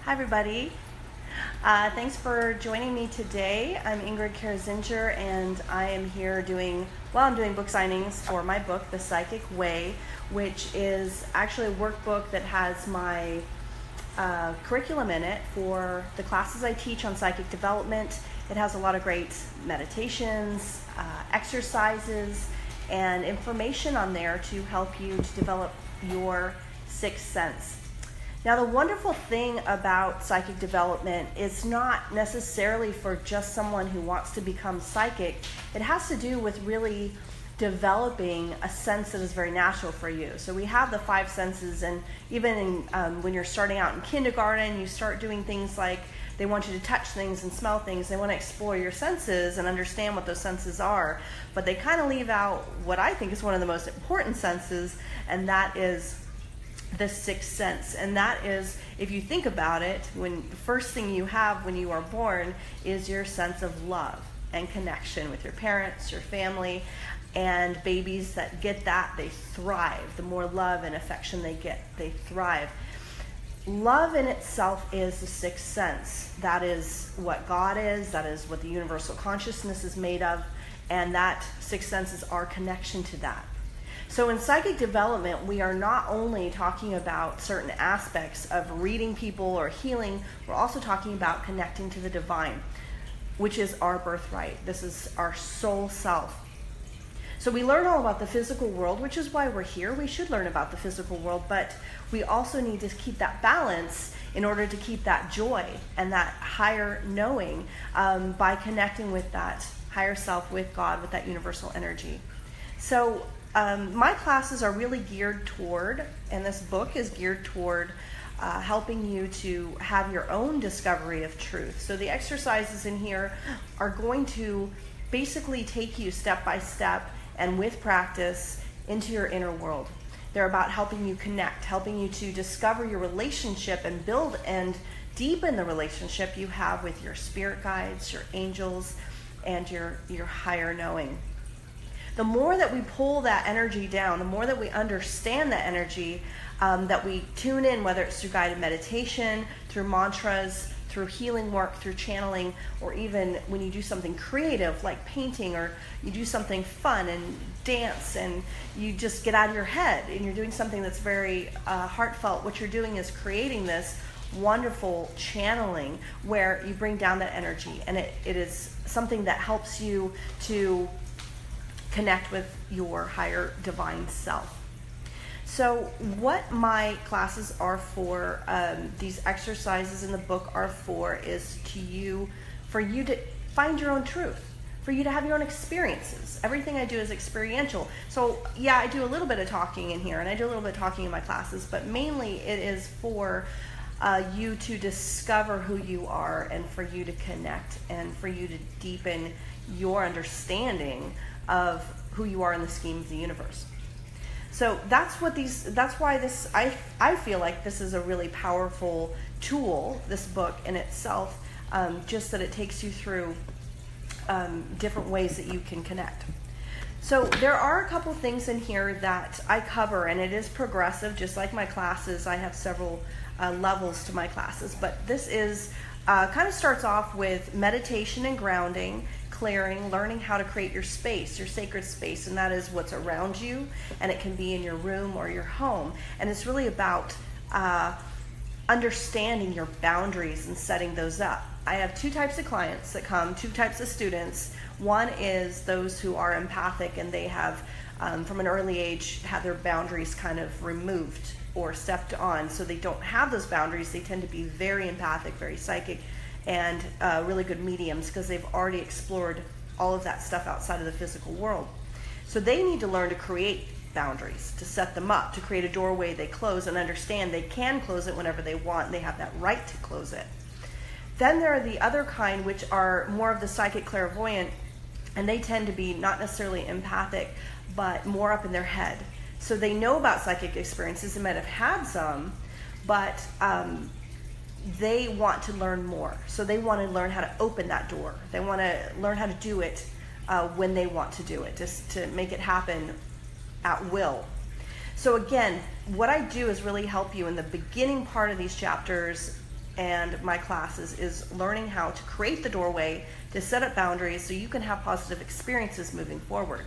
Hi, everybody. Thanks for joining me today. I'm Ingrid Karazinger, and I am here doing book signings for my book, The Psychic Way, which is actually a workbook that has my curriculum in it for the classes I teach on psychic development. It has a lot of great meditations, exercises, and information on there to help you to develop your sixth sense. Now, the wonderful thing about psychic development is not necessarily for just someone who wants to become psychic. It has to do with really developing a sense that is very natural for you. So we have the five senses, and even when you're starting out in kindergarten, you start doing things like they want you to touch things and smell things. They want to explore your senses and understand what those senses are. But they kind of leave out what I think is one of the most important senses, and that is the sixth sense. And that is, if you think about it, when the first thing you have when you are born is your sense of love and connection with your parents, your family, and babies that get that, they thrive. The more love and affection they get, they thrive. Love in itself is the sixth sense. That is what God is, that is what the universal consciousness is made of, and that sixth sense is our connection to that. So in psychic development, we are not only talking about certain aspects of reading people or healing, we're also talking about connecting to the divine, which is our birthright. This is our soul self. So we learn all about the physical world, which is why we're here. We should learn about the physical world, but we also need to keep that balance in order to keep that joy and that higher knowing by connecting with that higher self, with God, with that universal energy. So my classes are really geared toward, and this book is geared toward helping you to have your own discovery of truth. So the exercises in here are going to basically take you step by step and with practice into your inner world. They're about helping you connect, helping you to discover your relationship and build and deepen the relationship you have with your spirit guides, your angels, and your higher knowing. The more that we pull that energy down, the more that we understand that energy, that we tune in, whether it's through guided meditation, through mantras, through healing work, through channeling, or even when you do something creative like painting, or you do something fun and dance and you just get out of your head and you're doing something that's very heartfelt. What you're doing is creating this wonderful channeling where you bring down that energy, and it is something that helps you to connect with your higher divine self. So what my classes are for, these exercises in the book are for, is for you to find your own truth, for you to have your own experiences. Everything I do is experiential. So yeah, I do a little bit of talking in here, and I do a little bit of talking in my classes, but mainly it is for you to discover who you are, and for you to connect, and for you to deepen your understanding of who you are in the scheme of the universe. So that's why I feel like this is a really powerful tool, this book in itself, just that it takes you through different ways that you can connect. So there are a couple things in here that I cover, and it is progressive, just like my classes. I have several levels to my classes, but this is kind of starts off with meditation and grounding, clearing, learning how to create your space, your sacred space, and that is what's around you, and it can be in your room or your home. And it's really about understanding your boundaries and setting those up. I have two types of clients that come, two types of students. One is those who are empathic, and they have, from an early age, had their boundaries kind of removed or stepped on, so they don't have those boundaries. They tend to be very empathic, very psychic, and really good mediums, because they've already explored all of that stuff outside of the physical world. So they need to learn to create boundaries, to set them up, to create a doorway they close, and understand they can close it whenever they want, and they have that right to close it. Then there are the other kind, which are more of the psychic clairvoyant, and they tend to be not necessarily empathic, but more up in their head. So they know about psychic experiences, they might have had some, but they want to learn more. So they want to learn how to open that door. They want to learn how to do it when they want to do it, just to make it happen at will. So again, what I do is really help you in the beginning part of these chapters and my classes is learning how to create the doorway, to set up boundaries so you can have positive experiences moving forward.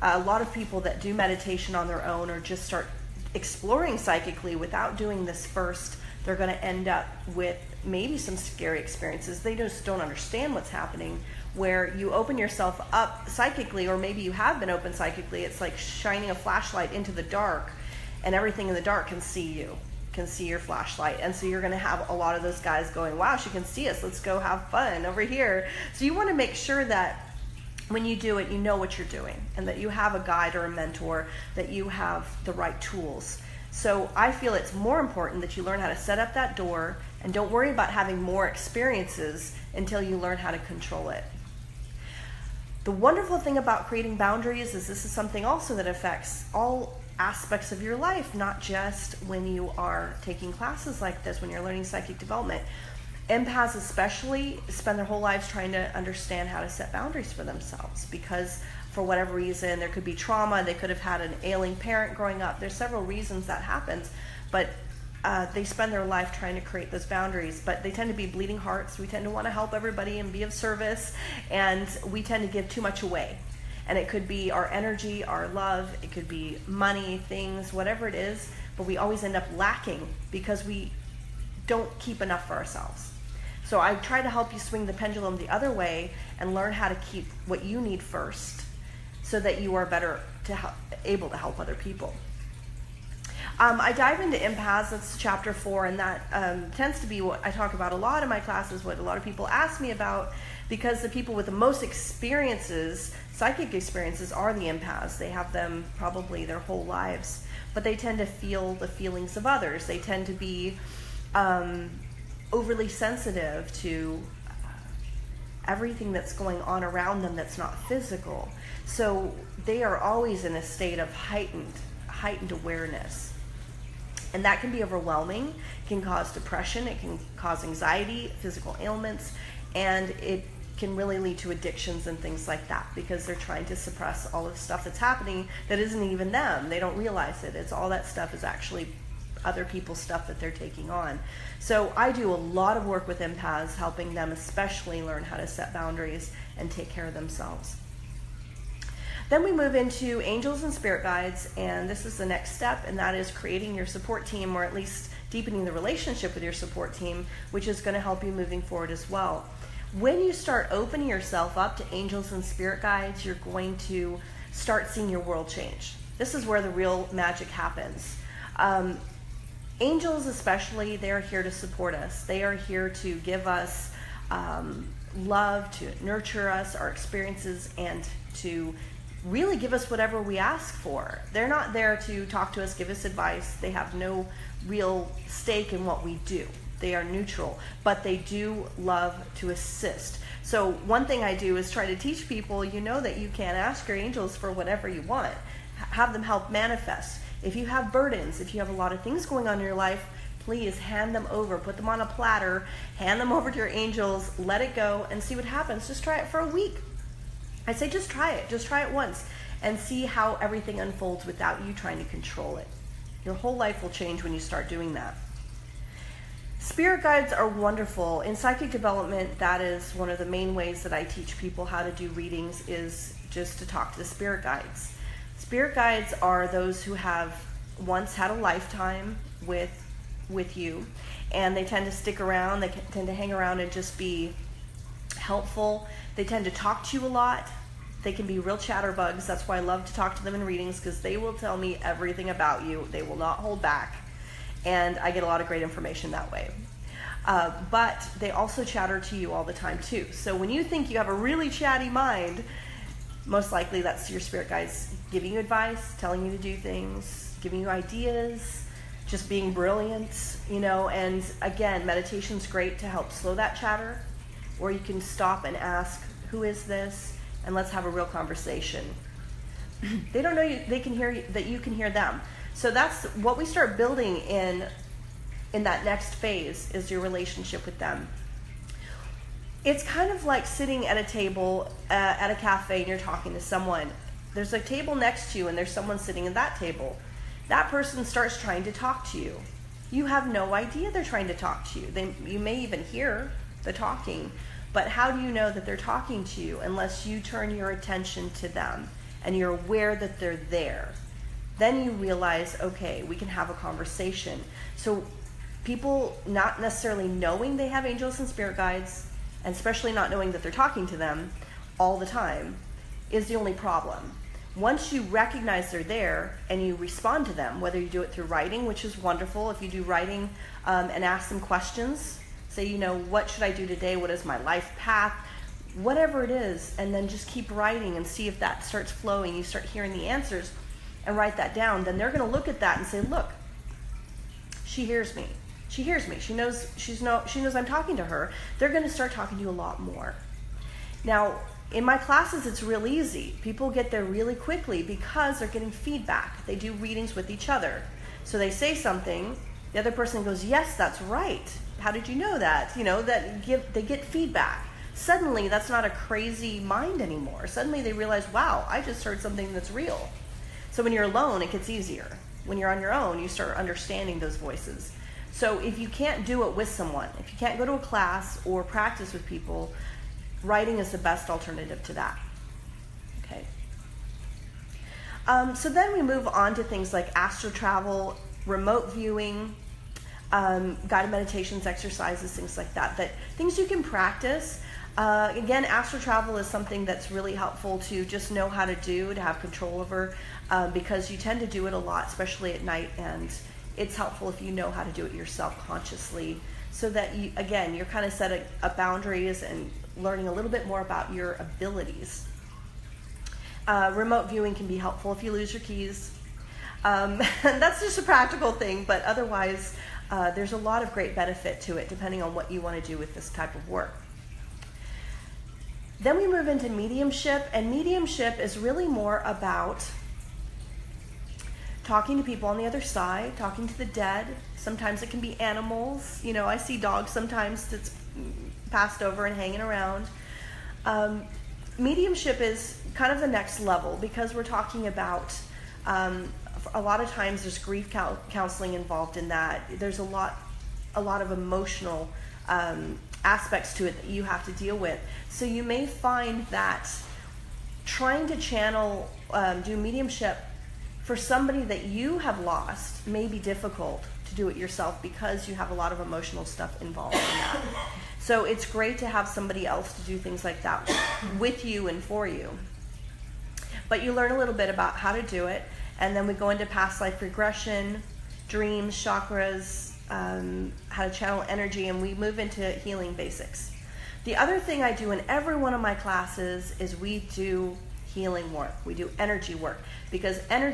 A lot of people that do meditation on their own or just start exploring psychically without doing this first, they're going to end up with maybe some scary experiences. They just don't understand what's happening, where you open yourself up psychically, or maybe you have been open psychically. It's like shining a flashlight into the dark, and everything in the dark can see you, can see your flashlight. And so you're going to have a lot of those guys going, wow, she can see us, let's go have fun over here. So you want to make sure that when you do it, you know what you're doing, and that you have a guide or a mentor, that you have the right tools. So I feel it's more important that you learn how to set up that door, and don't worry about having more experiences until you learn how to control it. The wonderful thing about creating boundaries is this is something also that affects all aspects of your life, not just when you are taking classes like this, when you're learning psychic development. Empaths especially spend their whole lives trying to understand how to set boundaries for themselves, because for whatever reason, there could be trauma, they could have had an ailing parent growing up. There's several reasons that happens, but they spend their life trying to create those boundaries. But they tend to be bleeding hearts. We tend to want to help everybody and be of service, and we tend to give too much away. And it could be our energy, our love, it could be money, things, whatever it is, but we always end up lacking because we don't keep enough for ourselves. So I try to help you swing the pendulum the other way and learn how to keep what you need first, so that you are better able to help other people. I dive into empaths, that's chapter 4, and that tends to be what I talk about a lot in my classes, what a lot of people ask me about, because the people with the most experiences, psychic experiences, are the empaths. They have them probably their whole lives, but they tend to feel the feelings of others. They tend to be overly sensitive to everything that's going on around them that's not physical. So they are always in a state of heightened awareness. And that can be overwhelming. It can cause depression, it can cause anxiety, physical ailments, and it can really lead to addictions and things like that, because they're trying to suppress all of the stuff that's happening that isn't even them. They don't realize it. It's all that stuff is actually other people's stuff that they're taking on. So I do a lot of work with empaths, helping them especially learn how to set boundaries and take care of themselves. Then we move into angels and spirit guides, and this is the next step, and that is creating your support team, or at least deepening the relationship with your support team, which is going to help you moving forward as well. When you start opening yourself up to angels and spirit guides, you're going to start seeing your world change. This is where the real magic happens. Angels especially, they are here to support us. They are here to give us love, to nurture us, our experiences, and to really give us whatever we ask for. They're not there to talk to us, give us advice. They have no real stake in what we do. They are neutral, but they do love to assist. So one thing I do is try to teach people, you know, that you can ask your angels for whatever you want. Have them help manifest. If you have burdens, if you have a lot of things going on in your life, please hand them over, put them on a platter, hand them over to your angels, let it go, and see what happens. Just try it for a week. I say just try it once, and see how everything unfolds without you trying to control it. Your whole life will change when you start doing that. Spirit guides are wonderful. In psychic development, that is one of the main ways that I teach people how to do readings, is just to talk to the spirit guides. Spirit guides are those who have once had a lifetime with you, and they tend to stick around. They tend to hang around and just be helpful. They tend to talk to you a lot. They can be real chatterbugs. That's why I love to talk to them in readings, because they will tell me everything about you. They will not hold back, and I get a lot of great information that way. But they also chatter to you all the time too. So when you think you have a really chatty mind, most likely that's your spirit guides giving you advice, telling you to do things, giving you ideas, just being brilliant, you know. And again, meditation's great to help slow that chatter, or you can stop and ask, who is this? And let's have a real conversation. They don't know you, they can hear you, that you can hear them. So that's what we start building in that next phase, is your relationship with them. It's kind of like sitting at a table at a cafe and you're talking to someone. There's a table next to you and there's someone sitting at that table. That person starts trying to talk to you. You have no idea they're trying to talk to you. You may even hear the talking, but how do you know that they're talking to you unless you turn your attention to them and you're aware that they're there? Then you realize, okay, we can have a conversation. So people not necessarily knowing they have angels and spirit guides, and especially not knowing that they're talking to them all the time, is the only problem. Once you recognize they're there and you respond to them, whether you do it through writing, which is wonderful, if you do writing and ask them questions, say, what should I do today? What is my life path? Whatever it is, and then just keep writing and see if that starts flowing. You start hearing the answers and write that down. Then they're going to look at that and say, look, she hears me. She hears me. She knows I'm talking to her. They're going to start talking to you a lot more. Now, in my classes, it's real easy. People get there really quickly because they're getting feedback. They do readings with each other. So they say something, the other person goes, yes, that's right. How did you know that? They get feedback. Suddenly, that's not a crazy mind anymore. Suddenly they realize, wow, I just heard something that's real. So when you're alone, it gets easier. When you're on your own, you start understanding those voices. So if you can't do it with someone, if you can't go to a class or practice with people, writing is the best alternative to that. Okay. So then we move on to things like astral travel, remote viewing, guided meditations, exercises, things like that. Things you can practice. Again, astral travel is something that's really helpful to just know how to do, to have control over, because you tend to do it a lot, especially at night, and it's helpful if you know how to do it yourself consciously, so that you're kind of setting up boundaries and learning a little bit more about your abilities. Remote viewing can be helpful if you lose your keys. That's just a practical thing, but otherwise, there's a lot of great benefit to it, depending on what you want to do with this type of work. Then we move into mediumship, and mediumship is really more about talking to people on the other side, talking to the dead. Sometimes it can be animals. I see dogs sometimes that's passed over and hanging around. Mediumship is kind of the next level because we're talking about, a lot of times there's grief counseling involved in that. There's a lot of emotional aspects to it that you have to deal with. So you may find that trying to channel, do mediumship for somebody that you have lost may be difficult to do it yourself because you have a lot of emotional stuff involved in that. So it's great to have somebody else to do things like that with you and for you. But you learn a little bit about how to do it, and then we go into past life regression, dreams, chakras, how to channel energy, and we move into healing basics. The other thing I do in every one of my classes is we do healing work. We do energy work, because energy